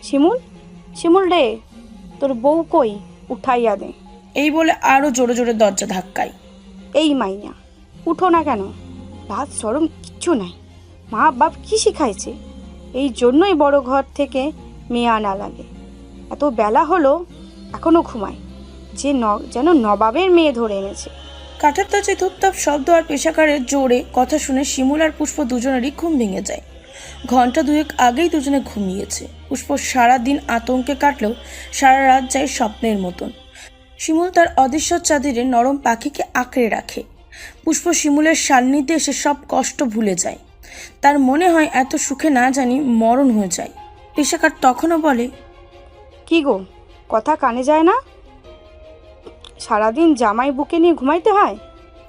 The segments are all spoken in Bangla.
শিমুল, শিমুল রে, তোর বউ কই? উঠাইয়া দে। এই বলে আরও জোরে জোরে দরজা ধাক্কায়। এই মাইয়া, উঠো না কেন? লাজ শরম কিচ্ছু নাই। মা বাপ কি শিখাইছে? এই জন্যই বড় ঘর থেকে মেয়ে আনা লাগে। এত বেলা হলো এখনো ঘুমায়, যেন নবাবের মেয়ে ধরে এনেছে। কাঠের দরজায় ধূপধাপ শব্দ আর পেশাকারের জোরে কথা শুনে শিমুল আর পুষ্প দুজনেরই ঘুম ভেঙে যায়। ঘন্টা দুয়েক আগেই দুজনে ঘুমিয়েছে। পুষ্প সারাদিন আতঙ্কে কাটলেও সারা রাত যায় স্বপ্নের মতন। শিমুল তার অদৃশ্য চাঁদিরে নরম পাখিকে আঁকড়ে রাখে। পুষ্প শিমুলের সান্নিধ্যে এসে সব কষ্ট ভুলে যায়। তার মনে হয় এত সুখে না জানি মরণ হয়ে যায়। পেশাকার তখনও বলে, কি গো, কথা কানে যায় না? সারাদিন জামাই বুকে নিয়ে ঘুমাইতে হয়?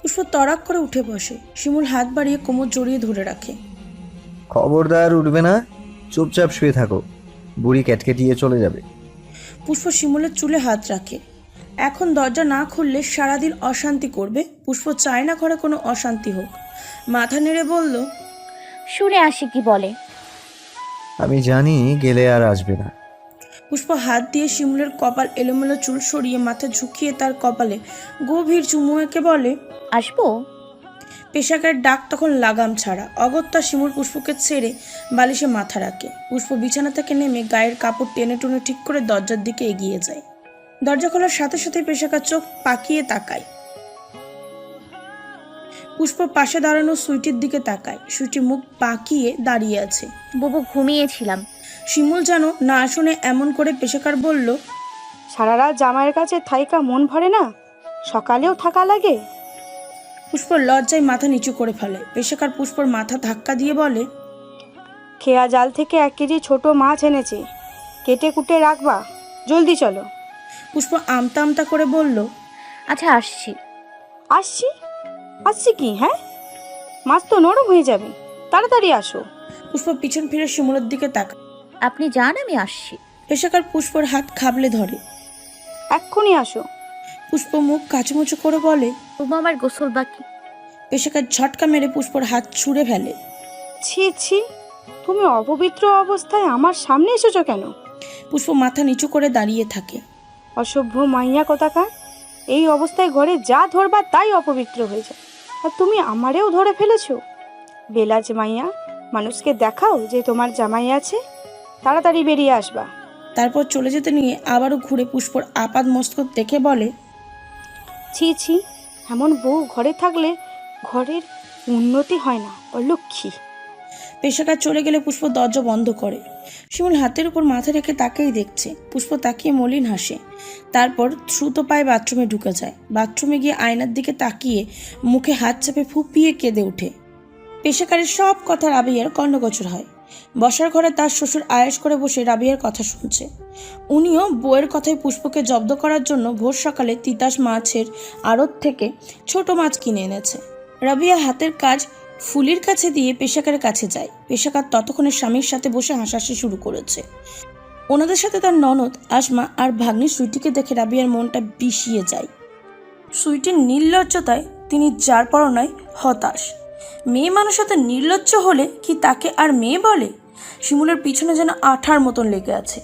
পুষ্প তড়াক করে উঠে বসে। শিমুল হাত বাড়িয়ে কোমর জড়িয়ে ধরে রাখে। খবরদার উঠবে না, চুপচাপ শুয়ে থাকো, বুড়ি ক্যাটকেটিয়ে চলে যাবে। পুষ্প শিমুলের চুলে হাত রাখে। এখন দরজা না খুললে সারাদিন অশান্তি করবে। পুষ্প চায় না ঘরে কোনো অশান্তি হোক। মাথা নেড়ে বলল, শুনে আসি কি বলে। আমি জানি গেলে আর আসবে না। পুষ্প হাত দিয়ে শিমুলের কপাল এলোমেলো চুল সরিয়ে মাথা ঝুঁকিয়ে তার কপালে গভীর চুমু এঁকে বলে, আসবো? পেশাকের ডাক তখন লাগাম ছাড়া। অগত্যা শিমুল পুষ্পকে ছেড়ে বালিশে মাথা রাখে। পুষ্প বিছানা থেকে নেমে গায়ের কাপড় টেনে টুনে ঠিক করে দরজার দিকে এগিয়ে যায়। দরজা খোলার সাথে সাথে পেশাকার চোখ পাকিয়ে তাকায়। পুষ্প পাশে দাঁড়ানো সুইটির দিকে তাকায়। সুইটি মুখ বাঁকিয়ে দাঁড়িয়ে আছে। বুবু, ঘুমিয়েছিলাম। শিমুল যেন না শুনে এমন করে পেশাকার বলল, সারা রাত জামাইয়ের কাছে থাইকা মন ভরে না? সকালেও থাকা লাগে? পুষ্প লজ্জায় মাথা নিচু করে ফেলে। পেশাকার পুষ্পর মাথা ধাক্কা দিয়ে বলে, খেয়া জাল থেকে 1 কেজি ছোট মাছ এনেছে, কেটে কুটে রাখবা, জলদি চলো। পুষ্প আমতা আমতা করে বলল, আচ্ছা, আসছি। আসছি? আসছি কি? হ্যাঁ, মাছ তো নরম হয়ে যাবে, তাড়াতাড়ি আসো। পুষ্প পিছন ফিরে শিমুলের দিকে তাকায়। আপনি যান, আমি আসছি। পেশাকার পুষ্পর হাত খাবলে ধরে। এক্ষুনি আসো। পুষ্প মুখ কাচুমুচু করে বলে, বুবু, আমার গোসল বাকি। পেশাকার ঝটকা মেরে পুষ্পর হাত ছুঁড়ে ফেলে। ছি ছি, তুমি অপবিত্র অবস্থায় আমার সামনে এসেছো কেন? পুষ্প মাথা নিচু করে দাঁড়িয়ে থাকে। অসভ্য মাইয়া কোথাকার! এই অবস্থায় ঘরে যা ধরবা তাই অপবিত্র হয়ে যায়, আর তুমি আমারেও ধরে ফেলেছো। বেলাজ মাইয়া, মানুষকে দেখাও যে তোমার জামাই আছে। তাড়াতাড়ি বেরিয়ে আসবা। তারপর চলে যেতে নিয়ে আবারও ঘুরে পুষ্পর আপাদ মস্তক দেখে বলে, ছি ছি, এমন বউ ঘরে থাকলে ঘরের উন্নতি হয় না, অলক্ষী। পেশাকার চলে গেলে পুষ্প দরজা বন্ধ করে। শিমুল হাতের উপর মাথা রেখে তাকেই দেখছে। পুষ্প তাকিয়ে মলিন হাসে। তারপর দ্রুত পায়ে বাথরুমে ঢুকে যায়। বাথরুমে গিয়ে আয়নার দিকে তাকিয়ে মুখে হাত চেপে ফুপিয়ে কেঁদে ওঠে। পেশাকারের সব কথা রাবিয়ার কর্ণগোচর হয়। বসার ঘরে তার শ্বশুর আয়েশ করে বসে রাবিয়ার কথা শুনছে। উনিও বউয়ের কথায় পুষ্পকে জব্দ করার জন্য ভোর সকালে তিতাস মাছের আড়ত থেকে ছোট মাছ কিনে এনেছে। রাবিয়া হাতের কাজ ফুলির কাছে দিয়ে পেশাকারের কাছে যায়। পেশাকার ততক্ষণে স্বামীর সাথে বসে হাসাহাসি শুরু করেছে। ওনাদের সাথে তার ননদ আসমা আর ভাগ্নি সুইটিকে দেখে রাবিয়ার মনটা বিষিয়ে যায়। সুইটির নির্লজ্জতায় তিনি যার পরনায় হতাশ। মেয়ে মানুষ সাথে নির্লজ্জ হলে কি তাকে আর মেয়ে বলে? শিমুলের পিছনে যেন আঠার মতন লেগে আছে।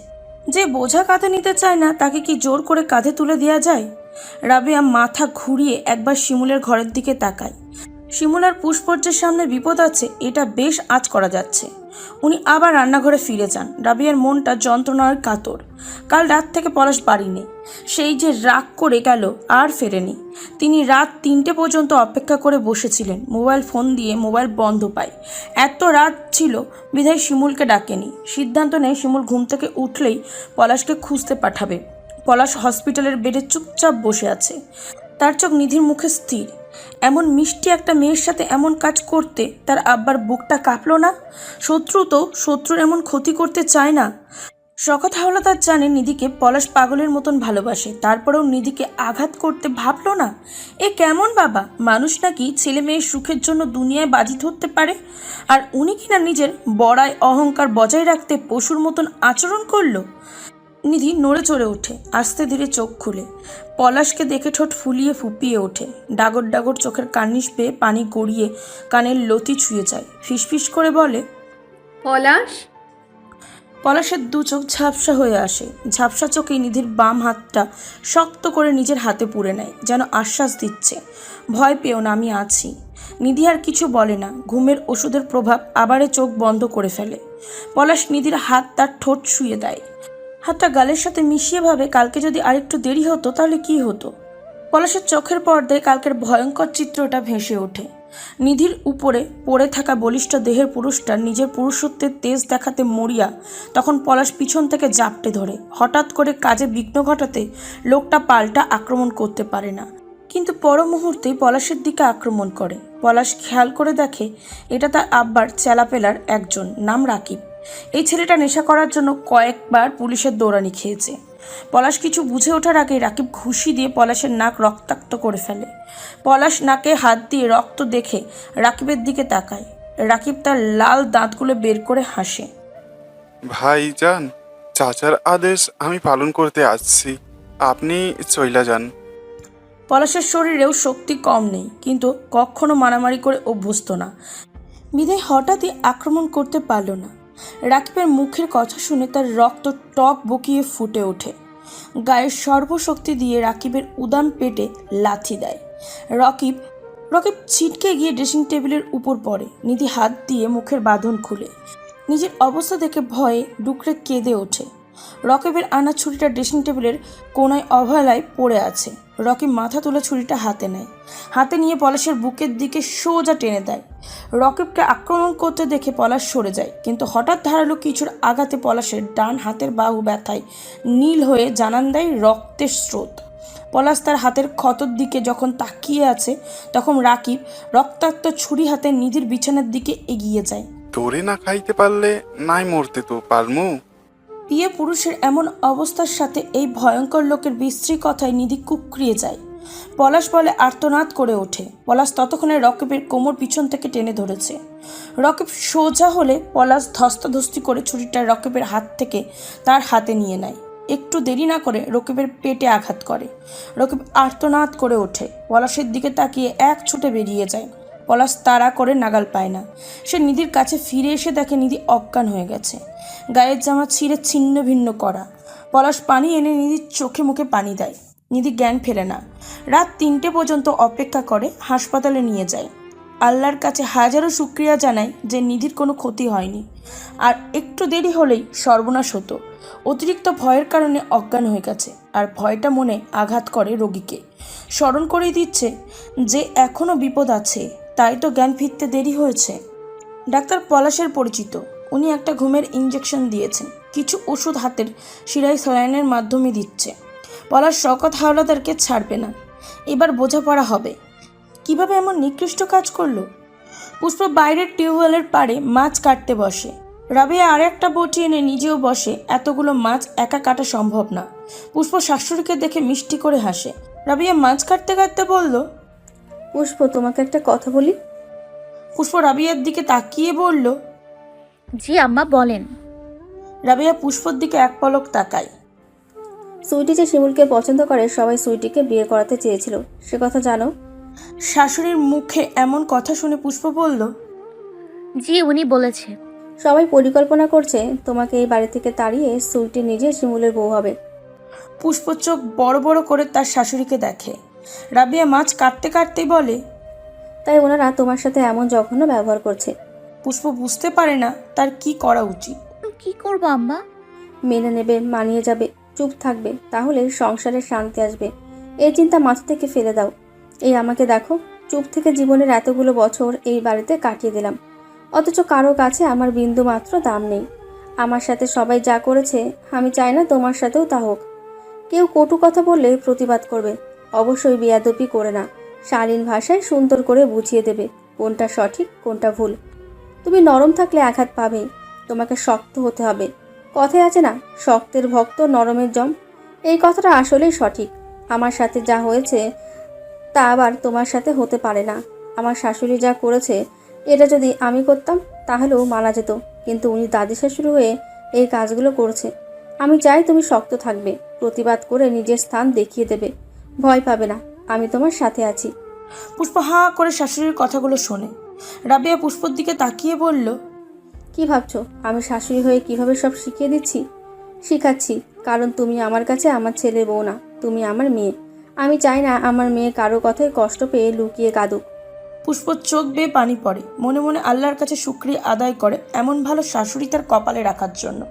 যে বোঝা কাঁধে নিতে চায় না তাকে কি জোর করে কাঁধে তুলে দেওয়া যায়? রাবিয়া মাথা ঘুরিয়ে একবার শিমুলের ঘরের দিকে তাকায়। শিমুল আর পুষ্পর্যের সামনে বিপদ আছে এটা বেশ আঁচ করা যাচ্ছে। উনি আবার রান্নাঘরে ফিরে যান। রাবিয়ার মনটা যন্ত্রণার কাতর। কাল রাত থেকে পলাশ বাড়ি নেই। সেই যে রাগ করে গেল আর ফেরেনি। তিনি রাত 3টে পর্যন্ত অপেক্ষা করে বসেছিলেন। মোবাইল ফোন দিয়ে মোবাইল বন্ধ পায়। এত রাত ছিল বিধায় শিমুলকে ডাকেনি। সিদ্ধান্ত নেয় শিমুল ঘুম থেকে উঠলেই পলাশকে খুঁজতে পাঠাবে। পলাশ হসপিটালের বেডে চুপচাপ বসে আছে। তার চোখ নিধির মুখে স্থির। এমন মিষ্টি একটা মেয়ের সাথে এমন কাজ করতে তার আব্বার বুকটা কাঁপলো না? শত্রু তো শত্রুর এমন ক্ষতি করতে চায় না। শকত হাওলাদার জানে নিধিকে পলাশ পাগলের মতন ভালোবাসে, তারপরেও নিধিকে আঘাত করতে ভাবলো না। এ কেমন বাবা? মানুষ নাকি ছেলে মেয়ের সুখের জন্য দুনিয়ায় বাজি ধরতে পারে, আর উনি কিনা নিজের বড়ায় অহংকার বজায় রাখতে পশুর মতন আচরণ করলো। নিধি নড়ে চড়ে ওঠে, আস্তে ধীরে চোখ খুলে। পলাশকে দেখে ঠোঁট ফুলিয়ে ফুপিয়ে ওঠে। ডাগর ডাগর চোখের কার্নিশ পেয়ে পানি গড়িয়ে কানের লতি ছুঁয়ে যায়। ফিসফিস করে বলে, পলাশ। পলাশের দু চোখ ঝাপসা হয়ে আসে। ঝাপসা চোখে নিধির বাম হাতটা শক্ত করে নিজের হাতে পুড়ে নেয়, যেন আশ্বাস দিচ্ছে, ভয় পেও না, আমি আছি। নিধি আর কিছু বলে না। ঘুমের ওষুধের প্রভাব আবারে চোখ বন্ধ করে ফেলে। পলাশ নিধির হাত তার ঠোঁট ছুঁয়ে দেয়। হাতটা গালের সাথে মিশিয়ে ভাবে, কালকে যদি আরেকটু দেরি হতো তাহলে কি হতো। পলাশের চোখের পর্দায় কালকের ভয়ঙ্কর চিত্রটা ভেসে ওঠে। নিধির উপরে পড়ে থাকা বলিষ্ঠ দেহের পুরুষটা নিজের পুরুষত্বের তেজ দেখাতে মরিয়া তখন পলাশ পিছন থেকে জাপটে ধরে। হঠাৎ করে কাজে বিঘ্ন ঘটাতে লোকটা পাল্টা আক্রমণ করতে পারে না, কিন্তু পর মুহূর্তেই পলাশের দিকে আক্রমণ করে। পলাশ খেয়াল করে দেখে এটা তার আব্বার চেলাপেলার একজন, নাম রাকিব। এই ছেলেটা নেশা করার জন্য কয়েকবার পুলিশের দৌড়ানি খেয়েছে। পলাশ কিছু বুঝে ওঠার আগে রাকিব ঘুষি দিয়ে পলাশের নাক রক্তাক্ত করে ফেলে। পলাশ নাকে হাত দিয়ে রক্ত দেখে রাকিবের দিকে তাকায়। রাকিব তার লাল দাঁতগুলো বের করে হাসে। ভাইজান, চাচার আদেশ আমি পালন করতে আসছি, আপনি চইলা যান। পলাশের শরীরেও শক্তি কম নেই, কিন্তু কখনো মারামারি করে অভ্যস্ত না, বিধায় হঠাৎই আক্রমণ করতে পারল না। রাকিবের মুখের কথা শুনে তার রক্ত টক বকিয়ে ফুটে ওঠে। গায়ের সর্বশক্তি দিয়ে রাকিবের উদান পেটে লাথি দেয়। রকিব ছিটকে গিয়ে ড্রেসিং টেবিলের উপর পড়ে। নিধি হাত দিয়ে মুখের বাঁধন খুলে নিজের অবস্থা দেখে ভয়ে ডুকরে কেঁদে ওঠে। রকিবের আনা ছুরিটা ড্রেসিং টেবিলের কোনায় অবহেলায় পড়ে আছে। রকিব মাথা তুলে ছুরিটা হাতে নেয়। হাতে নিয়ে পলাশের বুকের দিকে সোজা টেনে দেয়। রকিবকে আক্রমণ করতে দেখে পলাশ সরে যায়, কিন্তু হঠাৎ ধারালো কিছুর আঘাতে পলাশের ডান হাতের বাহু ব্যথায় নীল হয়ে জানান দেয় রক্তের স্রোত। পলাশ তার হাতের ক্ষতর দিকে যখন তাকিয়ে আছে, তখন রাকিব রক্তাক্ত ছুরি হাতে নিধির বিছানার দিকে এগিয়ে যায়। তোরে না খাইতে পারলে নাই মরতে তো পারমু। প্রিয় পুরুষের এমন অবস্থার সাথে এই ভয়ঙ্কর লোকের বিশ্রী কথায় নিধি কুকড়িয়ে যায়। পলাশ বলে আর্তনাদ করে ওঠে। পলাশ ততক্ষণে রকিবের কোমর পিছন থেকে টেনে ধরেছে। রকিব সোজা হলে পলাশ ধস্তাধস্তি করে ছুরিটা রকিবের হাত থেকে তার হাতে নিয়ে নেয়। একটু দেরি না করে রকিবের পেটে আঘাত করে। রকিব আর্তনাদ করে ওঠে। পলাশের দিকে তাকিয়ে এক ছুটে বেরিয়ে যায়। পলাশ তাড়া করে নাগাল পায় না। সে নিধির কাছে ফিরে এসে দেখে নিধি অজ্ঞান হয়ে গেছে, গায়ের জামা ছিঁড়ে ছিন্ন ভিন্ন করা। পলাশ পানি এনে নিধির চোখে মুখে পানি দেয়। নিধি জ্ঞান ফেরে না। রাত 3টে পর্যন্ত অপেক্ষা করে হাসপাতালে নিয়ে যায়। আল্লাহর কাছে হাজারো শুকরিয়া জানায় যে নিধির কোনো ক্ষতি হয়নি, আর একটু দেরি হলেই সর্বনাশ হতো। অতিরিক্ত ভয়ের কারণে অজ্ঞান হয়ে গেছে, আর ভয়টা মনে আঘাত করে রোগীকে, স্মরণ করিয়ে দিচ্ছে যে এখনও বিপদ আছে, তাই তো জ্ঞান ফিরতে দেরি হয়েছে। ডাক্তার পলাশের পরিচিত, উনি একটা ঘুমের ইঞ্জেকশন দিয়েছেন, কিছু ওষুধ হাতের শিরায় স্যালাইনের মাধ্যমে দিচ্ছে। পলাশ শওকত হাওলাদারকে ছাড়বে না। এবার বোঝাপড়া হবে কিভাবে এমন নিকৃষ্ট কাজ করলো। পুষ্প বাইরের টিউবওয়েলের পাড়ে মাছ কাটতে বসে। রাবিয়া আর একটা বটি এনে নিজেও বসে। এতগুলো মাছ একা কাটা সম্ভব না। পুষ্প শাশুড়িকে দেখে মিষ্টি করে হাসে। রাবিয়া মাছ কাটতে কাটতে বলল, পুষ্প, তোমাকে একটা কথা বলি। পুষ্প রাবিয়ার দিকে তাকিয়ে বলল, জি আম্মা, বলেন। রাবিয়া পুষ্পর দিকে এক পলক তাকায়। সুইটি যে শিমুলকে পছন্দ করে, সবাই সুইটিকে বিয়ে করাতে চেয়েছিল, সে কথা জানো? শাশুড়ির মুখে এমন কথা শুনে পুষ্প বলল, জি, উনি বলেছে। সবাই পরিকল্পনা করছে তোমাকে এই বাড়ি থেকে তাড়িয়ে সুইটি নিজে শিমুলের বউ হবে। পুষ্প চোখ বড় বড় করে তার শাশুড়িকে দেখে। রাবিয়া মাছ কাটতে কাটতেই বলে, তাই ওনারা তোমার সাথে এমন জঘন্য ব্যবহার করছে। পুষ্প বুঝতে পারে না তার কি করা উচিত। কি করবো আম্মা? মেনে নেবে, মানিয়ে যাবে, চুপ থাকবে, তাহলে সংসারে শান্তি আসবে। এই চিন্তা মাথা থেকে ফেলে দাও। এই আমাকে দেখো, চুপ থেকে জীবনের এতগুলো বছর এই বাড়িতে কাটিয়ে দিলাম, অথচ কারো কাছে আমার বিন্দু মাত্র দাম নেই। আমার সাথে সবাই যা করেছে, আমি চাই না তোমার সাথেও তা হোক। কেউ কটু কথা বললে প্রতিবাদ করবে, অবশ্যই বেয়াদবি করে না, শালীন ভাষায় সুন্দর করে বুঝিয়ে দেবে কোনটা সঠিক কোনটা ভুল। তুমি নরম থাকলে আঘাত পাবে, তোমাকে শক্ত হতে হবে। কথায় আছে না, শক্তের ভক্ত নরমের জম। এই কথাটা আসলেই সঠিক। আমার সাথে যা হয়েছে তা আবার তোমার সাথে হতে পারে না। আমার শাশুড়ি যা করেছে, এটা যদি আমি করতাম তাহলেও মানা যেত, কিন্তু উনি দাদি শাশুড়ি হয়ে এই কাজগুলো করছে। আমি চাই তুমি শক্ত থাকবে, প্রতিবাদ করে নিজের স্থান দেখিয়ে দেবে, ভয় পাবে না, আমি তোমার সাথে আছি। পুষ্প হাঁ করে শাশুড়ির কথাগুলো শোনে। রাবিয়া পুষ্পর দিকে তাকিয়ে বলল, কি ভাবছো আমি শাশুড়ি হয়ে কিভাবে সব শিখিয়ে দিচ্ছি? শিখাচ্ছি কারণ তুমি আমার কাছে আমার ছেলের বউ না, তুমি আমার মেয়ে। আমি চাই না আমার মেয়ে কারো কথায় কষ্ট পেয়ে লুকিয়ে কাঁদুক। পুষ্পর চোখ বেয়ে পানি পড়ে, মনে মনে আল্লাহর কাছে শুকরিয়া আদায় করে এমন ভালো শাশুড়ি তার কপালে রাখার জন্য।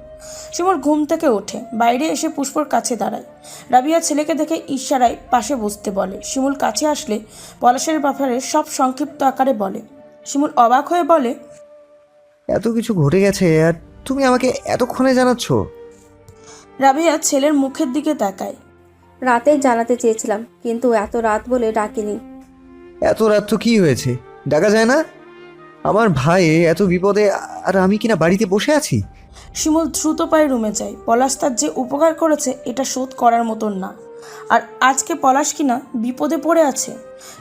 শিমুল ঘুম থেকে ওঠে, বাইরে এসে পুষ্পর কাছে দাঁড়ায়। রাবিয়া ছেলেকে দেখে ইশারায় পাশে বসতে বলে। শিমুল কাছে আসলে পলাশের ব্যাপারে সব সংক্ষিপ্ত আকারে বলে। শিমুল অবাক হয়ে বলে, এত কিছু ঘটে গেছে আর তুমি আমাকে এতক্ষণে জানাচ্ছ? রাবিয়া ছেলের মুখের দিকে তাকায়। রাতে জানাতে চেয়েছিলাম কিন্তু এত রাত বলে ডাকিনি। এত রাত তো কি হয়েছে, ডাকা যায় না? আমার ভাই এত বিপদে আর আমি কিনা বাড়িতে বসে আছি। শিমুল দ্রুত পায়ে রুমে যায়। পলাশ তার যে উপকার করেছে এটা শোধ করার মতন না, আর আজকে পলাশ কিনা বিপদে পড়ে আছে।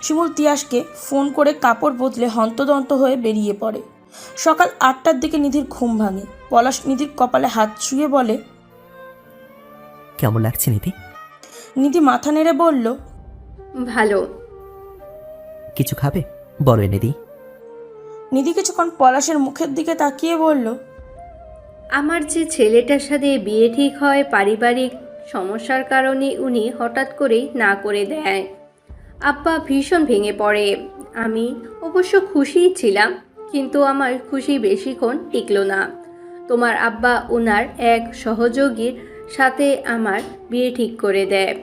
শিমুল তিয়াসকে ফোন করে কাপড় বদলে হন্তদন্ত হয়ে বেরিয়ে পড়ে। সকাল 8টার দিকে নিধির ঘুম ভাঙে। পলাশ নিধির কপালে হাত ছুঁয়ে বলে, কেমন লাগছে নিধি? নিধি মাথা নেড়ে বলল, ভালো। কিছু খাবে? বলো এনে দিই। নিধি কিছুক্ষণ পলাশের মুখের দিকে তাকিয়ে বলল, আমার যে ছেলেটার সাথে বিয়ে ঠিক হয় পারিবারিক সমস্যার কারণে উনি হঠাৎ করেই না করে দেয়। আব্বা ভীষণ ভেঙে পড়ে। আমি অবশ্য খুশিই ছিলাম, কিন্তু আমার খুশি বেশিক্ষণ টিকলো না। তোমার আব্বা ওনার এক সহযোগীর সাথে আমার বিয়ে ঠিক করে দেয়।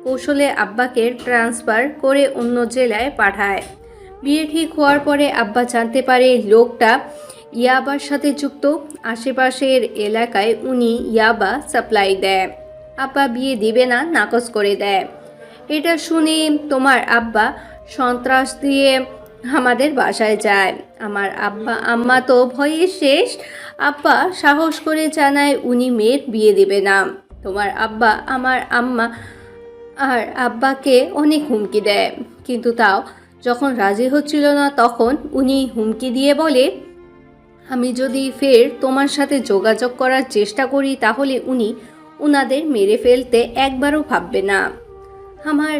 কৌশলে আব্বাকে ট্রান্সফার করে অন্য জেলায় পাঠায়। বিয়ে ঠিক হওয়ার পরে আব্বা জানতে পারে লোকটা ইয়াবার সাথে যুক্ত। আশেপাশের এলাকায় উনি ইয়াবা সাপ্লাই দেয়। আব্বা বিয়ে দিবে না, নাকচ করে দেয়। এটা শুনে তোমার আব্বা সন্ত্রাস দিয়ে আমাদের বাসায় যায়। আমার আব্বা আম্মা তো ভয়ে শেষ। আব্বা সাহস করে জানায় উনি মেয়ের বিয়ে দেবে না। তোমার আব্বা আমার আম্মা আর আব্বাকে অনেক হুমকি দেয়, কিন্তু তাও যখন রাজি হচ্ছিল না তখন উনি হুমকি দিয়ে বলে, আমি যদি ফের তোমার সাথে যোগাযোগ করার চেষ্টা করি তাহলে উনি ওনাদের মেরে ফেলতে একবারও ভাববে না। আমার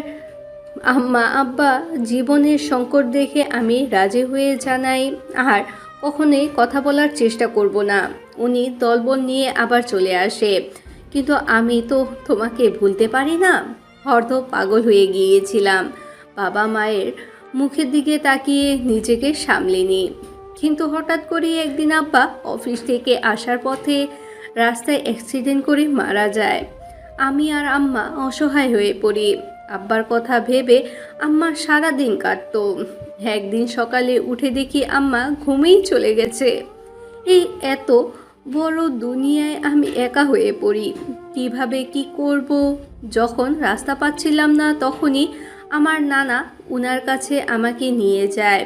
আম্মা আব্বা জীবনের সংকট দেখে আমি রাজি হয়ে জানাই আর কখনোই কথা বলার চেষ্টা করব না। উনি দলবল নিয়ে আবার চলে আসে, কিন্তু আমি তো তোমাকে ভুলতে পারি না। অর্ধ পাগল হয়ে গিয়েছিলাম। বাবা মায়ের মুখের দিকে তাকিয়ে নিজেকে সামলিনি। কিন্তু হঠাৎ করে একদিন আব্বা অফিস থেকে আসার পথে রাস্তায় অ্যাক্সিডেন্ট করে মারা যায়। আমি আর আম্মা অসহায় হয়ে পড়ি। আব্বার কথা ভেবে আম্মার সারা দিন কাটত। একদিন সকালে উঠে দেখি আম্মা ঘুমেই চলে গেছে। এই এত বড় দুনিয়ায় আমি একা হয়ে পড়ি। কিভাবে কি করব? যখন রাস্তা পাচ্ছিলাম না তখনই আমার নানা উনার কাছে আমাকে নিয়ে যায়।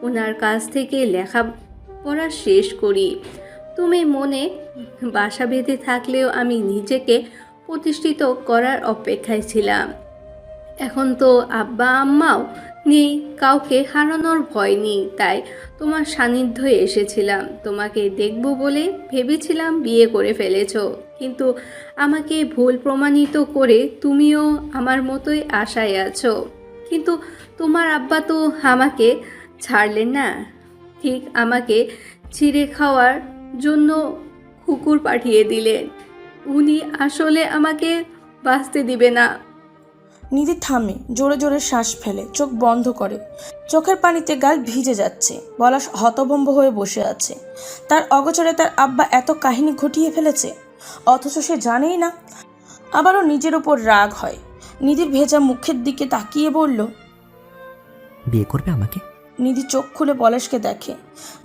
ওনার কাছ থেকে লেখাপড়া শেষ করি। তুমি মনে বাসা বেঁধে থাকলেও আমি নিজেকে প্রতিষ্ঠিত করার অপেক্ষায় ছিলাম। এখন তো আব্বা আম্মাও নেই, কাউকে হারানোর ভয় নেই, তাই তোমার সান্নিধ্যে এসেছিলাম। তোমাকে দেখব বলে ভেবেছিলাম বিয়ে করে ফেলেছো, কিন্তু আমাকে ভুল প্রমাণিত করে তুমিও আমার মতোই আশায় আছো। কিন্তু তোমার আব্বা তো আমাকে ছাড়লেন না, ঠিক আমাকে ছিঁড়ে খাওয়ার জন্য কুকুর পাঠিয়ে দিলেন। উনি আসলে আমাকে বাঁচতে দিবে না। নিধি থামে, জোরে জোরে শ্বাস ফেলে, চোখ বন্ধ করে। চোখের পানিতে গাল ভিজে যাচ্ছে। পলাশ হতভম্ব হয়ে বসে আছে। তার অগোচরে তার আব্বা এত কাহিনী ঘটিয়ে ফেলেছে, অথচ সে জানেই না। আবারও নিজের ওপর রাগ হয়। নিধির ভেজা মুখের দিকে তাকিয়ে বলল, বিয়ে করবে আমাকে? নিধি চোখ খুলে পলাশকে দেখে।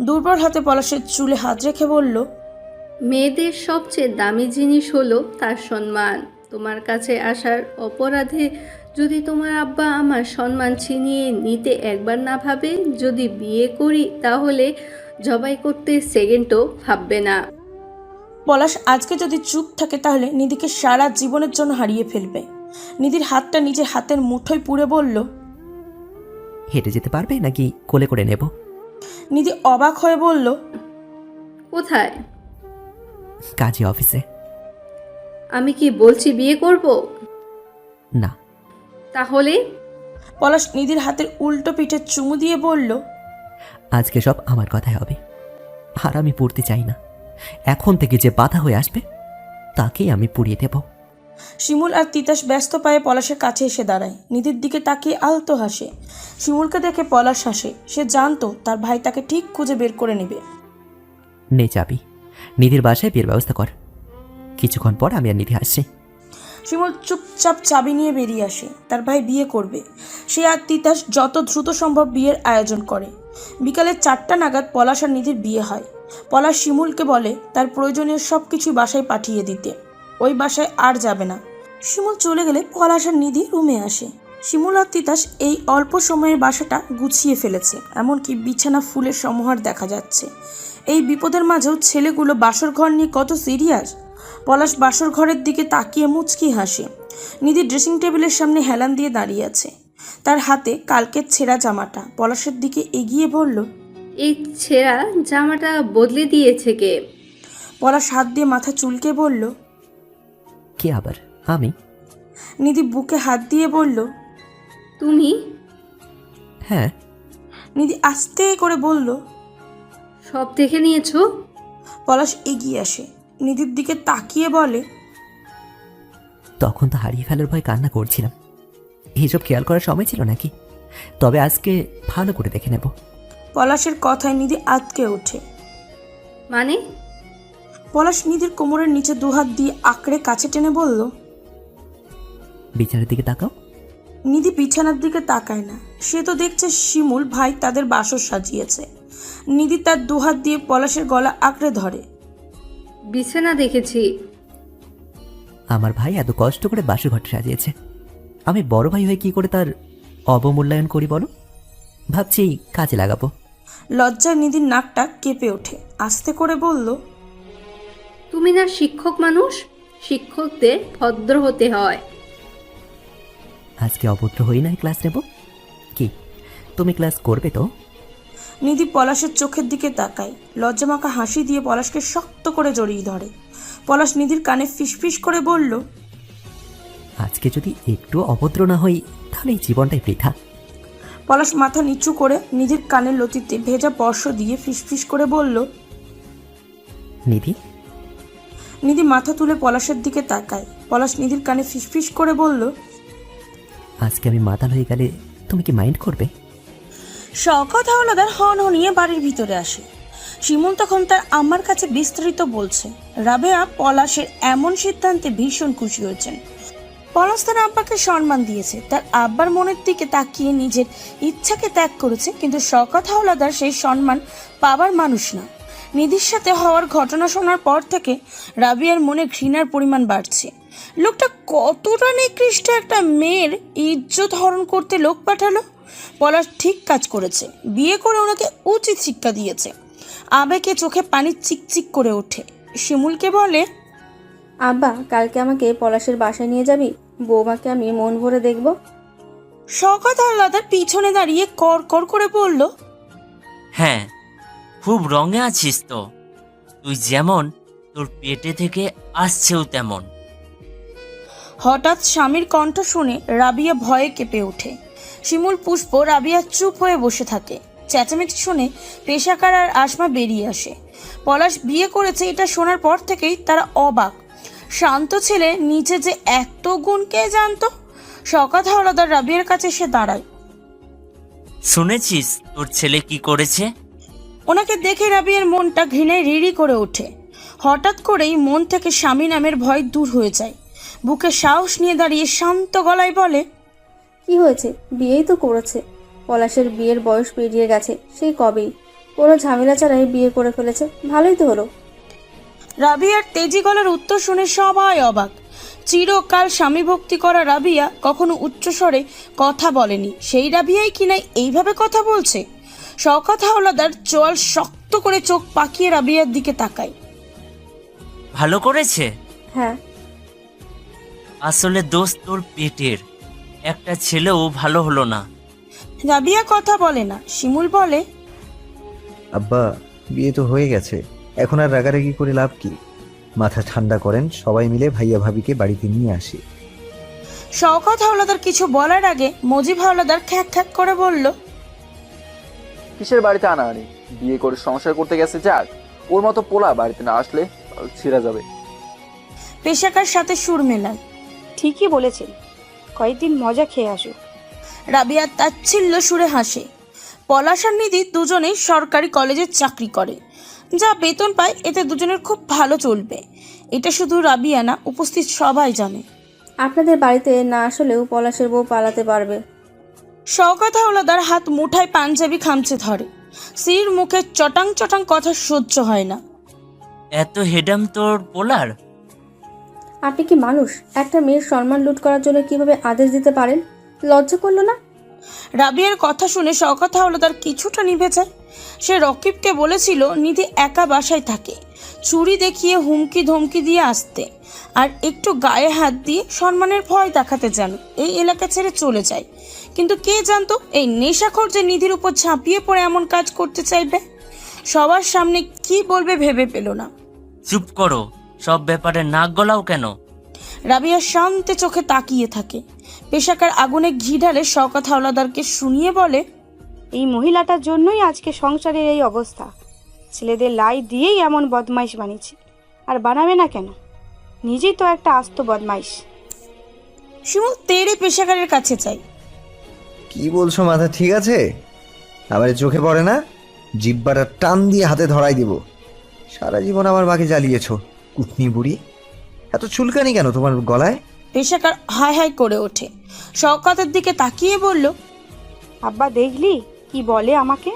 দুর্বল হাতে পলাশের চুলে হাত রেখে বলল, মেয়েদের সবচেয়ে দামি জিনিস হলো তার সম্মান। তোমার কাছে আসার অপরাধে যদি তোমার আব্বা আমার সম্মান ছিনিয়ে নিতে একবার না ভাবে, যদি বিয়ে করি তাহলে জবাই করতে সেকেন্ডও ভাববে না। পলাশ আজকে যদি চুপ থাকে তাহলে নিধিকে সারা জীবনের জন্য হারিয়ে ফেলবে। নিধির হাতটা নিজের হাতের মুঠোয় পুড়ে বলল, হেঁটে যেতে পারবে নাকি কোলে করে নেব? নিধি অবাক হয়ে বলল, কোথায়? কাজে অফিসে। আমি কি বলছি বিয়ে করব? না। তাহলে? পলাশ নিধির হাতের উল্টো পিঠে চুমু দিয়ে বলল, আজকে সব আমার কথাই হবে। আর আমি পড়তে চাই না। এখন থেকে যে বাধা হয়ে আসবে তাকেই আমি পুড়িয়ে দেব। শিমুল আর তিতাস ব্যস্ত পায়ে পলাশের কাছে এসে দাঁড়ায়। নিধির দিকে তাকিয়ে আলতো হাসে। শিমুলকে দেখে পলাশ হাসে। সে জানতো তার ভাই তাকে ঠিক খুঁজে বের করে নেবে। নে চাবি, নিধির বাসায় বিয়ের ব্যবস্থা কর। কিছুক্ষণ পর আমি আর নিধি আসছি। শিমুল চুপচাপ চাবি নিয়ে বেরিয়ে আসে। তার ভাই বিয়ে করবে। সে আর তিতাস যত দ্রুত সম্ভব বিয়ের আয়োজন করে। বিকালে 4টা নাগাদ পলাশ আর নিধির বিয়ে হয়। পলাশ শিমুলকে বলে তার প্রয়োজনীয় সব কিছু বাসায় পাঠিয়ে দিতে। ওই বাসায় আর যাবে না। শিমুল চলে গেলে পলাশ আর নিধি রুমে আসে। শিমুল আর তিতাস এই অল্প সময়ের বাসাটা গুছিয়ে ফেলেছে। এমনকি বিছানা ফুলের সমাহার দেখা যাচ্ছে। এই বিপদের মাঝেও ছেলেগুলো বাসর ঘর নিয়ে কত সিরিয়াস। পলাশ বাসর ঘরের দিকে তাকিয়ে মুচকি হাসে। নিধি ড্রেসিং টেবিলের সামনে হেলান দিয়ে দাঁড়িয়ে আছে। তার হাতে কালকের ছেঁড়া জামাটা। পলাশের দিকে এগিয়ে বলল, এই ছেঁড়া জামাটা বদলে দিয়েছে কে? পলাশ হাত দিয়ে মাথা চুলকে বলল। কে আবার? আমি। নিধি বুকে হাত দিয়ে বলল, তুমি? হ্যাঁ। নিধি আস্তে করে বলল। সব দেখে নিয়েছো? পলাশ এগিয়ে আসে। নিধির দিকে তাকিয়ে বলে, তখন তো হারিয়ে ফেলার ভয় কান্না করছিলাম। এইসব খেয়াল করার সময় ছিল নাকি? তবে আজকে ভালো করে দেখে নেব। পলাশের কথায় নিধি আটকে ওঠে। মানে? পলাশ নিধির কোমরের নিচে দুহাত দিয়ে আঁকড়ে কাছে টেনে বলল। বিছানার দিকে তাকাও। নিধি বিছানার দিকে তাকায় না। সে তো দেখছে শিমুল ভাই তাদের বাসর সাজিয়েছে। নিধি তার দুহাত দিয়ে পলাশের গলা আঁকড়ে ধরে। বিছানা দেখেছি। আমার ভাই এত কষ্ট করে বাসর ঘরটা সাজিয়েছে। আমি বড় ভাই হয়ে কি করে তার অবমূল্যায়ন করি বলো? ভাবছি কাজে লাগাবো। লজ্জায় নিধির নাকটা কেঁপে ওঠে। আস্তে করে বলল, তুমি না শিক্ষক মানুষ? শিক্ষকদের ভদ্র হতে হয়। আজকে অভদ্র হই না ক্লাস নেব? কি তুমি ক্লাস করবে তো? নিধি পলাশের চোখের দিকে তাকায়। লজ্জামাখা হাসি দিয়ে পলাশকে শক্ত করে জড়িয়ে ধরে। পলাশ নিধির কানে ফিসফিস করে বলল, আজকে যদি একটু অভদ্র না হই তাহলে এই জীবনটাই বৃথা। পলাশ মাথা নিচু করে নিধির কানের লতিতে ভেজা স্পর্শ দিয়ে ফিসফিস করে বলল। নিধি। নিধি মাথা তুলে পলাশের দিকে তাকায়। পলাশ নিধির কানে ফিসফিস করে বলল, আজকে আমি মাতাল হয়ে গেলে তুমি কি মাইন্ড করবে? শওকত হাওলাদার হনহনিয়ে বাড়ির ভিতরে আসে। শিমুল তখন তার আম্মার কাছে বিস্তারিত বলছে। রাবেয়া পলাশের এমন সিদ্ধান্তে ভীষণ খুশি হয়েছেন। পলাশ তার আব্বাকে সম্মান দিয়েছে। তার আব্বার মনের দিকে তাকিয়ে নিজের ইচ্ছাকে ত্যাগ করেছে। কিন্তু শওকত হাওলাদার সেই সম্মান পাবার মানুষ না। নিধির সাথে হওয়ার ঘটনা শোনার পর থেকে রাবিয়ার মনে ঘৃণার পরিমাণ বাড়ছে। লোকটা কতটা নিকৃষ্ট একটা মেয়ের ইজ্জত হরণ করতে লোক পাঠালো। পলাশ ঠিক কাজ করেছে। বিয়ে করে ওনাকে উচিত শিক্ষা দিয়েছে। আবেগে চোখে পানি চিকচিক করে ওঠে। শিমুলকে বলে, আব্বা, কালকে আমাকে পলাশের বাসায় নিয়ে যাবি? বৌমাকে আমি মন ভরে দেখব। শওকত হাওলাদার পিছনে দাঁড়িয়ে কর কর করে বলল, হ্যাঁ, খুব রঙে আছিস তো। তুই যেমন, তোর পেটে থেকে আসছেও তেমন। হঠাৎ স্বামীর কণ্ঠ শুনে রাবিয়া ভয়ে কেঁপে ওঠে। শিমুল, পুষ্প, রাবিয়া চুপ হয়ে বসে থাকে। চেঁচামেচি শুনে পেশাকার আর আসমা বেরিয়ে আসে। পলাশ বিয়ে করেছে এটা শোনার পর থেকেই তারা অবাক। শান্ত ছেলে নিচে যে এত গুণ কে জানতো। শওকত হাওলাদার রাবিয়ার কাছে এসে দাঁড়ায়। শুনেছিস তোর ছেলে কি করেছে? ওনাকে দেখে রাবিয়ার মনটা ঘৃণায় রিড়ি করে ওঠে। হঠাৎ করেই মন থেকে স্বামী নামের ভয় দূর হয়ে যায়। বুকে সাহস নিয়ে দাঁড়িয়ে শান্ত গলায় বলে, কি হয়েছে? বিয়েই তো করেছে। পলাশের বিয়ের বয়স পেরিয়ে গেছে সেই কবেই। কোনো ঝামেলা ছাড়াই বিয়ে করে ফেলেছে। ভালোই তো হলো। রাবিয়ার তেজি গলার উত্তর শুনে সবাই অবাক। চিরকাল স্বামী ভক্তি করা রাবিয়া কখনো উচ্চস্বরে কথা বলেনি। সেই রাবিয়াই কিনা এইভাবে কথা বলছে। শওকত হাওলাদার চোয়াল শক্ত করে চোখ পাকিয়ে রাবিয়ার দিকে তাকায়। ভালো করেছে? হ্যাঁ। আসলে দোষ তোর পেটের। একটা ছেলেও ভালো হলো না। রাবিয়া কথা বলে না। শিমুল বলে, আব্বা, বিয়ে তো হয়ে গেছে, এখন আর রাগারাগি করে লাভ কি? মাথা ঠান্ডা করেন, সবাই মিলে ভাইয়া ভাবিকে বাড়িতে নিয়ে আসি। শওকত হাওলাদার কিছু বলার আগে মজিব হাওলাদার খ্যাক খ্যাক করে বলল, কিসের বাড়িতে আনাআনি? বিয়ে করে সংসার করতে গেছে যাক, ওর মতো পোলা বাড়িতে না আসলে ছিঁড়া যাবে। পেশাকার সাথে সুর মেলায়। ঠিকই বলেছেন, কয়েকদিন মজা খেয়ে আসুক। রাবিয়া তাচ্ছিল্য সুরে হাসে। পলাশ আর নিধি দুজনেই সরকারি কলেজে চাকরি করে, যা বেতন পায় এতে দুজনের খুব ভালো চলবে। এটা শুধু রাবিয়া না, উপস্থিত সবাই জানে। আপনাদের বাড়িতে না আসলেও পলাশের বউ পালাতে পারবে। শওকত হাওলাদার হাত মুঠায় পাঞ্জাবি খামচে ধরে। স্ত্রীর মুখে চটাং চটাং কথা সহ্য হয় না। এত হেডাম তোর পোলার? আপনি কি মানুষ? একটা মেয়ের সম্মান লুট করার জন্য কিভাবে আদেশ দিতে পারেন? লজ্জা করলো না? রাবিয়ার কথা শুনে শওকত হাওলাদার কিছুটা নিভে যায়। সে রকিবকে বলেছিল নিধি একা বাসায় থাকে, চুরি দেখিয়ে হুমকি ধমকি দিয়ে আসতে, আর একটু গায়ে হাত দিয়ে সম্মানের ভয় দেখাতে যেন এই এলাকা ছেড়ে চলে যায়। কিন্তু কে জানতো এই নেশাখোর যে নিধির উপর ঝাঁপিয়ে পড়ে এমন কাজ করতে চাইবে। সবার সামনে কি বলবে ভেবে পেল না। চুপ করো, সব ব্যাপারে নাক গলাও কেন? রাবিয়া শান্তে চোখে তাকিয়ে থাকে। পেশাকার আগুনে ঘি ঢালে শওকত হাওলাদারকে শুনিয়ে বলে, এই মহিলাটার জন্যই আজকে সংসারের এই অবস্থা। ছেলেদের লাই দিয়েই এমন বদমাইশ বানিয়েছে, আর বানাবে না কেন? নিজেই তো একটা আস্ত বদমাইশ। শিমুল তেড়ে পেশাকারের কাছে চাই। কি বলছো মাথা ঠিক আছে? আমার চোখে পড়ে না? জিব্বাটা টান দিয়ে হাতে ধরাই দিব। সারা জীবন আমার মাকে জ্বালিয়েছো, কুটনি বুড়ি। এত চুলকানি কেন তোমার গলায়? পেশাকার হাই হাই করে ওঠে। শওকতের দিকে তাকিয়ে বলল, আব্বা দেখলি কি বলে আমাকে?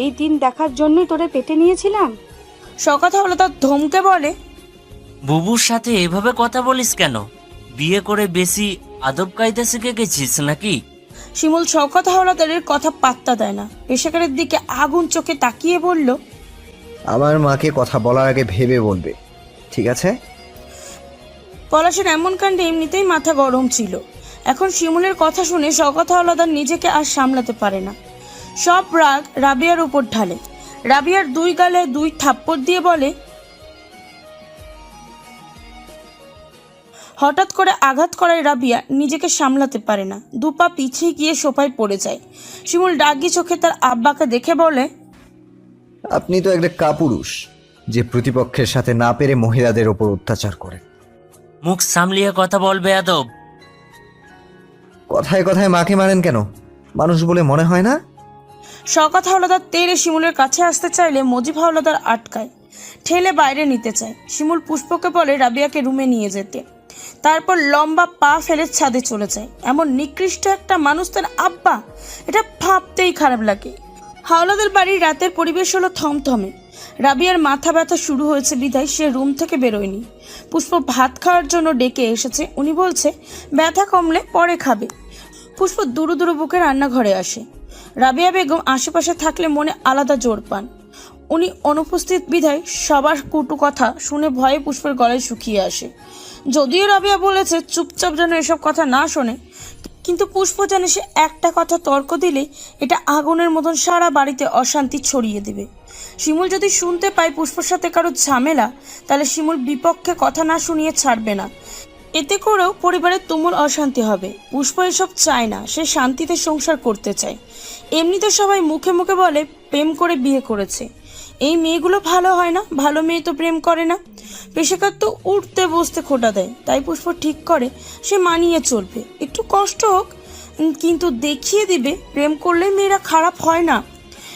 এই দিন দেখার জন্যই তোরে পেটে নিয়েছিলাম। শওকত হাওলাদার ধমকে বলে, বুবুর সাথে এভাবে কথা বলিস কেন? বিয়ে করে বেশি আদব কায়দা শিখে গেছিস নাকি? শিমুল শওকত হাওলাদারের কথা পাত্তা দেয় না। পেশাকারের দিকে আগুন চোখে তাকিয়ে বলল, আমার মাকে কথা বলার আগে ভেবে বলবে, ঠিক আছে? পলাশের এমন কাণ্ডে এমনিতেই মাথা গরম ছিল। এখন শিমুলের কথা শুনে শওকত হাওলাদার নিজেকে আর সামলাতে পারে না। সব রাগ রাবিয়ার উপর ঢালে। রাবিয়ার দুই গালে দুই থাপ্পড় দিয়ে বলে, হঠাৎ করে আঘাত করায় রাবিয়া নিজেকে সামলাতে পারে না, দুপা পিছিয়ে গিয়ে সোফায় পড়ে যায়। শিমুল ডাগি চোখে তার আব্বাকে দেখে বলে, আপনি তো একটা কাপুরুষ, যে প্রতিপক্ষের সাথে না পেরে মহিলাদের ওপর অত্যাচার করে। মুখ সামলিয়ে কথা বলবে আদব। কথায় কথায় মাকে মারেন কেন? মানুষ বলে মনে হয় না? শওকত হাওলাদার তেড়ে শিমুলের কাছে আসতে চাইলে মজিব হাওলাদার আটকায়, ঠেলে বাইরে নিতে চায়। শিমুল পুষ্পকে বলে রাবিয়াকে রুমে নিয়ে যেতে। তারপর লম্বা পা ফেলে ছাদে চলে যায়। এমন নিকৃষ্ট একটা মানুষ তার আব্বা, এটা ভাবতেই খারাপ লাগে। হাওলাদার বাড়ির রাতের পরিবেশ হলো থমথমে। রাবিয়ার মাথা ব্যথা শুরু হয়েছে বিধায় সে রুম থেকে বেরোয়নি। পুষ্প ভাত খাওয়ার জন্য ডেকে এসেছে। উনি বলছে ব্যথা কমলে পরে খাবে। পুষ্প দুরু দুরু বুকে রান্নাঘরে আসে। রাবিয়া বেগম আশেপাশে থাকলে মনে আলাদা জোর পান। উনি অনুপস্থিত বিধায় সবার কটু কথা শুনে ভয়ে পুষ্পের গলায় শুকিয়ে আসে। যদিও রাবিয়া বলেছে চুপচাপ যেন এসব কথা না শোনে, কিন্তু পুষ্প জানে সে একটা কথা তর্ক দিলেই এটা আগুনের মতন সারা বাড়িতে অশান্তি ছড়িয়ে দেবে। শিমুল যদি শুনতে পায় পুষ্পর সাথে কারো ঝামেলা, তাহলে শিমুল বিপক্ষে কথা না শুনিয়ে ছাড়বে না। এতে করেও পরিবারের তুমুল অশান্তি হবে। পুষ্প এসব চায় না, সে শান্তিতে সংসার করতে চায়। এমনিতে সবাই মুখে মুখে বলে প্রেম করে বিয়ে করেছে। এই মেয়েগুলো ভালো হয় না, ভালো মেয়ে তো প্রেম করে না। পেশাকার তো উঠতে বসতে খোটা দেয়। তাই পুষ্প ঠিক করে সে মানিয়ে চলবে, একটু কষ্ট হোক, কিন্তু দেখিয়ে দিবে প্রেম করলে মেয়েরা খারাপ হয় না।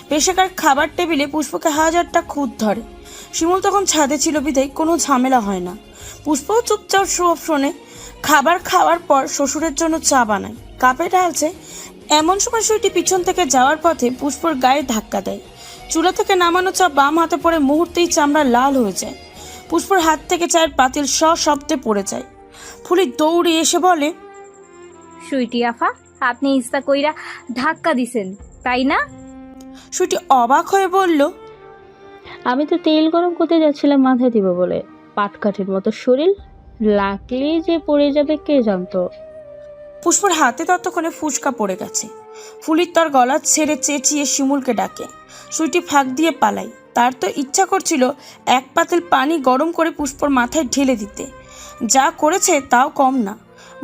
পেশাকার খাবার টেবিলে পুষ্পকে হাজারটা খুঁত ধরে। শিমুল তখন ছাদে ছিল বিধায় কোনো ঝামেলা হয় না। পুষ্পও চুপচাপ সব শোনে। খাবার খাওয়ার পর শ্বশুরের জন্য চা বানায়, কাপে ঢালছে। এমন সময় সুইটি পিছন থেকে যাওয়ার পথে পুষ্পর গায়ে ধাক্কা দেয়। চুলা থেকে নামানো চা বাম হাতে পড়ে মুহূর্তেই চামড়া লাল হয়ে যায়। পুষ্পর হাত থেকে চায়ের পাতিল সশব্দে পড়ে যায়। ফুলি দৌড়ে এসে বলে, সুইটি আফা, আপনি ইস্তা কইরা ধাক্কা দিছেন তাই না? সুইটি অবাক হয়ে বলল, আমি তো তেল গরম করতে যাচ্ছিলাম মাথায় দিব বলে, পাটকাঠির মতো শরীর, লাগলেই যে পড়ে যাবে কে জানতো। পুষ্পর হাতে ততক্ষণে ফুসকা পড়ে গেছে। ফুলির তার গলা ছেড়ে চেঁচিয়ে শিমুলকে ডাকে। সুইটি ফাঁক দিয়ে পালায়। তার তো ইচ্ছা করছিল এক পাতিল পানি গরম করে পুষ্পর মাথায় ঢেলে দিতে। যা করেছে তাও কম না।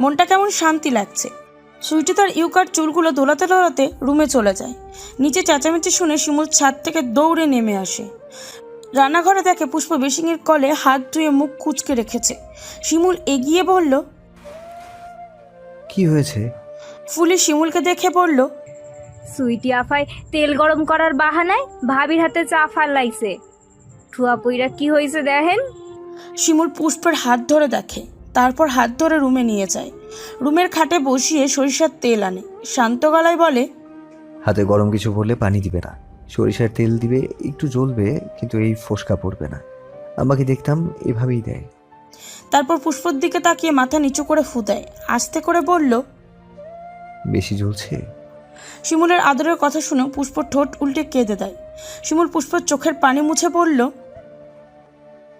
মনটা কেমন শান্তি লাগছে। সুইটি তার ইউকার চুলগুলো দোলাতে দোলাতে রুমে চলে যায়। নিচে চেঁচামেচি শুনে শিমুল ছাদ থেকে দৌড়ে নেমে আসে। রান্নাঘরে দেখে পুষ্প বেসিংয়ের কলে হাত ধুয়ে মুখ কুঁচকে রেখেছে। শিমুল এগিয়ে বলল। কি হয়েছে? ফুলি শিমুলকে দেখে বলল, সুইটি আফায় তেল গরম করার বাহানায় ভাবির হাতে চা ফাল্লাইছে। ঠুয়া পইরা কি হয়েছে দেখেন। শিমুল পুষ্পের হাত ধরে দেখে, তারপর হাত ধরে রুমে নিয়ে যায়। রুমের খাটে বসিয়ে সরিষার তেল আনে, শান্ত গলায় বলে, হাতে গরম কিছু পড়লে পানি দিবে না, সরিষার তেল দিবে, একটু জ্বলবে কিন্তু এই ফোসকা পড়বে না। আমাকে দেখতাম এভাবেই দেয়। তারপর পুষ্পর দিকে তাকিয়ে মাথা নিচু করে ফু দেয়, আস্তে করে বলল, বেশি জ্বলছে? শিমুলের আদরের কথা শুনে পুষ্প ঠোঁট উল্টে কেঁদে দেয়। শিমুল পুষ্পর চোখের পানি মুছে বলল,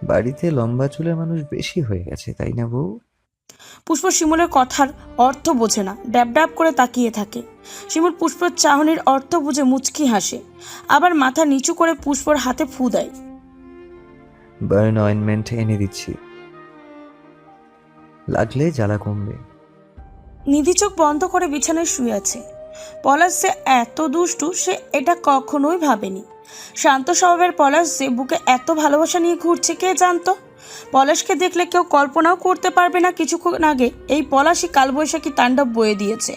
বাড়িতে লম্বা চুলের মানুষ বেশি হয়ে গেছে, তাই না বউ? পুষ্প শিমুলের কথার অর্থ বোঝে না, ড্যাব ড্যাব করে তাকিয়ে থাকে। শিমুল পুষ্পর চাহনির অর্থ বুঝে মুচকি হাসে, আবার মাথা নিচু করে পুষ্পর হাতে ফু দেয়। বার্ন অয়েনমেন্ট এনে দিচ্ছি, লাগলে জ্বালা কমবে। নিধি চোখ বন্ধ করে বিছানায় শুয়ে আছে। পলাশ যে এত দুষ্টু সে এটা কখনোই ভাবেনি। শান্ত স্বভাবের পলাশ যে বুকে এত ভালোবাসা নিয়ে ঘুরছে কে জানতো। পলাশকে দেখলে কেউ কল্পনাও করতে পারবে না কিছুক্ষণ আগে এই পলাশই কালবৈশাখী তাণ্ডব বয়ে দিয়েছে।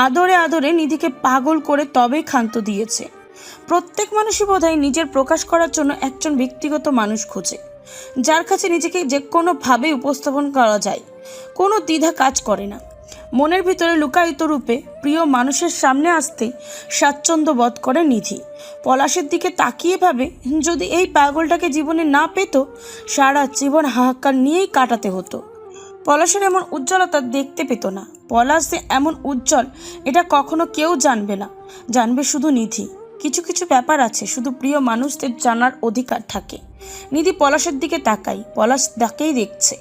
আদরে আদরে নিধিকে পাগল করে তবেই ক্ষান্ত দিয়েছে। প্রত্যেক মানুষই বোধহয় নিজের প্রকাশ করার জন্য একজন ব্যক্তিগত মানুষ খোঁজে, যার কাছে নিজেকে যে কোনোভাবেই উপস্থাপন করা যায়, কোনো দ্বিধা কাজ করে না। মনের ভিতরে লুকায়িত রূপে প্রিয় মানুষের সামনে আসতেই স্বাচ্ছন্দ্য বোধ করে নিধি। পলাশের দিকে তাকিয়ে ভাবে, যদি এই পাগলটাকে জীবনে না পেত সারা জীবন হাহাকার নিয়েই কাটাতে হতো। পলাশের এমন উজ্জ্বলতা দেখতে পেত না। পলাশ যে এমন উজ্জ্বল এটা কখনো কেউ জানবে না, জানবে শুধু নিধি। কিছু কিছু ব্যাপার আছে শুধু প্রিয় মানুষদের জানার অধিকার থাকে। নিধি পলাশের দিকে তাকাই, পলাশ তাকেই দেখছে।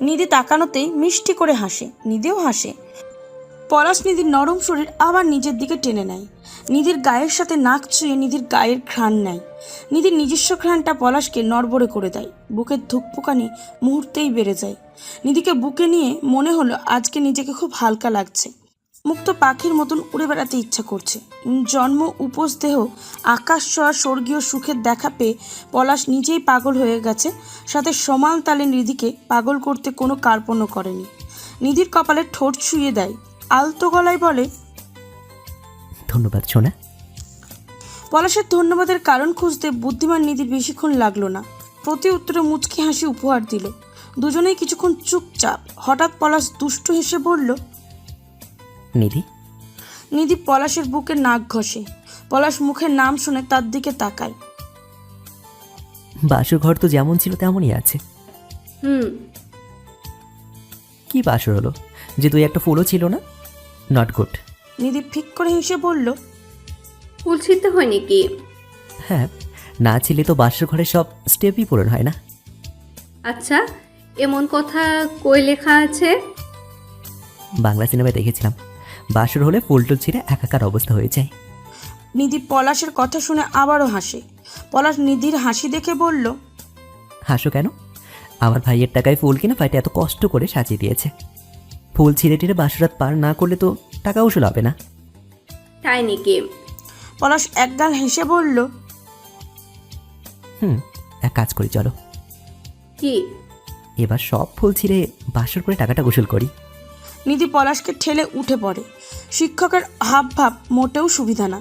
নিধি তাকানোতেই মিষ্টি করে হাসে, নিধিও হাসে। পলাশ নিধির নরম শরীর আবার নিজের দিকে টেনে নেয়। নিধির গায়ের সাথে নাক ছুঁয়ে নিধির গায়ের ঘ্রাণ নেয়। নিধির নিজস্ব ঘ্রাণটা পলাশকে নড়বড়ে করে দেয়। বুকের ধুকপুকানি মুহূর্তেই বেড়ে যায়। নিধিকে বুকে নিয়ে মনে হলো আজকে নিজেকে খুব হালকা লাগছে। মুক্ত পাখির মতন উড়ে বেড়াতে ইচ্ছা করছে। জন্ম উপোস দেহ আকাশ ছোঁয়া স্বর্গীয় সুখের দেখা পেয়ে পলাশ নিজেই পাগল হয়ে গেছে, সাথে সমান তালে নিধিকে পাগল করতে কোনো কার্পণ্য করেনি। নিধির কপালে ঠোঁট ছুঁয়ে দেয়, আলতো গলায় বলে, ধন্যবাদ সোনা। পলাশের ধন্যবাদের কারণ খুঁজতে বুদ্ধিমান নিধির বেশিক্ষণ লাগলো না, প্রতি উত্তরে মুচকি হাসি উপহার দিল। দুজনেই কিছুক্ষণ চুপচাপ। হঠাৎ পলাশ দুষ্টু হেসে বলল, নিধি। নিধি পলাশের বুকে নাক ঘষে। পলাশ মুখের নাম শুনে তার দিকে তাকায়। বাসর ঘর তো যেমন ছিল তেমনই আছে। কি বাসর হলো যে তুই একটা ফুলও ছিল না? Not good. নিধি ফিক করে হেসে বলল, ফুল ছিঁড়তে হয় নাকি? হ্যাঁ, না ছিলে তো বাসর ঘরে সব স্টেপই পূরণ হয় না। আচ্ছা, এমন কথা কই লেখা আছে? বাংলা সিনেমায় দেখেছিলাম, বাসর হলে ফুল টুল ছিঁড়ে একাকার অবস্থা হয়ে যায়। নিধি পলাশের কথা শুনে আবারও হাসে। পলাশ নিধির হাসি দেখে বলল, হাসো কেন? আমার ভাইয়ের টাকায় ফুল কিনে ভাইটা এত কষ্ট করে সাজিয়ে দিয়েছে। ফুল ছিঁড়ে টিড়ে বাসরাত পার না করলে তো টাকা উসুল হবে না। তাই নাকি? পলাশ একগাল হেসে বলল, এক কাজ করি চলো, কি? এবার সব ফুল ছিঁড়ে বাসর করে টাকাটা গোসল করি। নিধি পলাশকে ঠেলে উঠে পড়ে। শিক্ষকের হাব ভাব মোটেও সুবিধা না।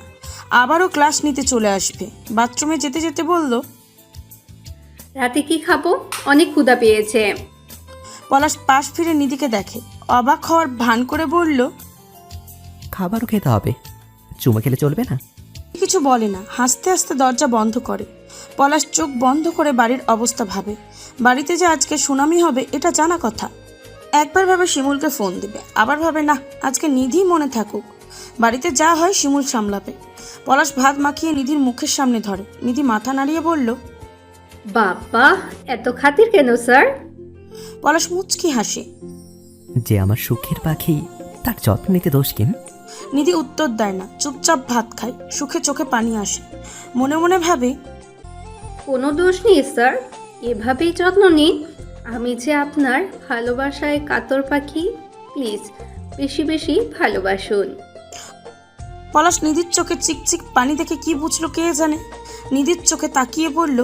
আবারও ক্লাস নিতে চলে আসবে। বাথরুমে যেতে যেতে বলল, রাতে কি খাবো? অনেক ক্ষুধা পেয়েছে। পলাশ পাশ ফিরে নিধিকে দেখে, অবাক হওয়ার ভান করে বলল, খাবারও খেতে হবে, চুমো খেলে চলবে না? কিছু বলে না, হাসতে হাসতে দরজা বন্ধ করে। পলাশ চোখ বন্ধ করে বাড়ির অবস্থা ভাবে। বাড়িতে যে আজকে সুনামি হবে এটা জানা কথা। একবার ভাবে শিমুলকে ফোন দিবে, আবার ভাবে না, আজকে নিধি মনে থাকুক, বাড়িতে যা হয় শিমুল সামলাবে। পলাশ ভাত মাখিয়ে নিধির মুখের সামনে ধরে। নিধি মাথা নাড়িয়ে বলল, বাবা, এত খাতির কেন স্যার? পলাশ মুচকি হাসে। যে আমার সুখের পাখি তার যত্ন নিতে দোষ কিন? নিধি উত্তর দেয় না, চুপচাপ ভাত খায়। সুখে চোখে পানি আসে। মনে মনে ভাবে, কোনো দোষ নেই স্যার, এভাবেই যত্ন নিন। আমি যে আপনার ভালোবাসায় কাতর পাখি, প্লিজ বেশি বেশি ভালোবাসুন। পলাশ নিধির চোখে চিকচিক পানি দেখে কি বুঝলো কে জানে। নিধির চোখে তাকিয়ে বলল,